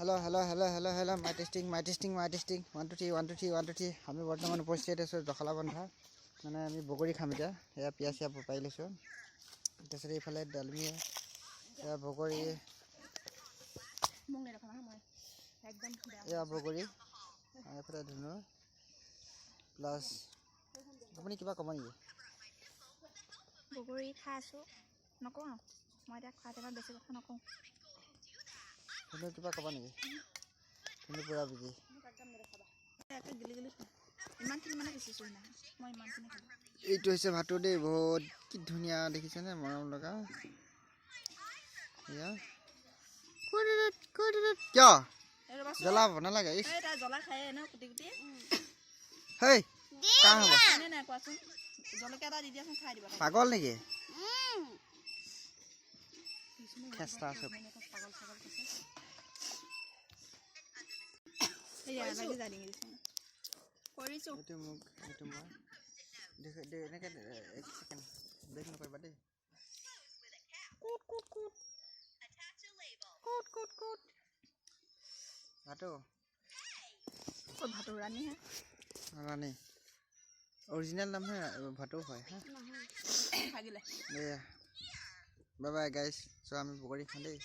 Hello. My testing. 1 2 3 1 2 3 1 2 3 আমি বৰ্তমান উপস্থিত আছো দখলা বন্ধা মানে আমি বগৰী খাম এতিয়া এয়া পিয়াচিয়া পাই লৈছো তাৰপিছত এইফালে ডালমি এয়া বগৰী মংনে ৰখা মই একদম এয়া বগৰী এইফালে ধুনো প্লাস আপুনি কিবা কব নেকি বগৰী খাই আছো নকওঁ মই এতিয়া খোৱা টাইমত বেছি কথা নকওঁ তুমি কিবা কব নেকি তুমি পুৰা বিজি ইমানখিনি মানে বেছি চুই নাই মই ইমানখিনি খালো এইটো হৈছে ভাতো দেই বহুত কি ধুনীয়া দেখিছেনে মৰম লগা ইয়া কিয় জ্বলাব নালাগে এটা জ্বলা খায় ন কুটি কুটি হেই কাহ হ'ব নাই নাই কোৱাচোন জলকীয়া এটা দি দিয়াচোন খাই দিবা পাগল নেকি খেস্তা আছে পাগল পাগল কৈছে এয়া লাগি যায় ডিঙি দিছো কৰিছো এইটো মোক এইটো মই দেখ এনেকে এক সেকেন্ড ব্ৰেক নকৰিবা দেই কুট ভাতো ক'ত ভাতো ৰাণী হে ৰাণী অৰিজিনেল নাম হে ভাতো হয় হা ভাগিলে বাই বাই গাইস সো আমি বগৰী খাম দেই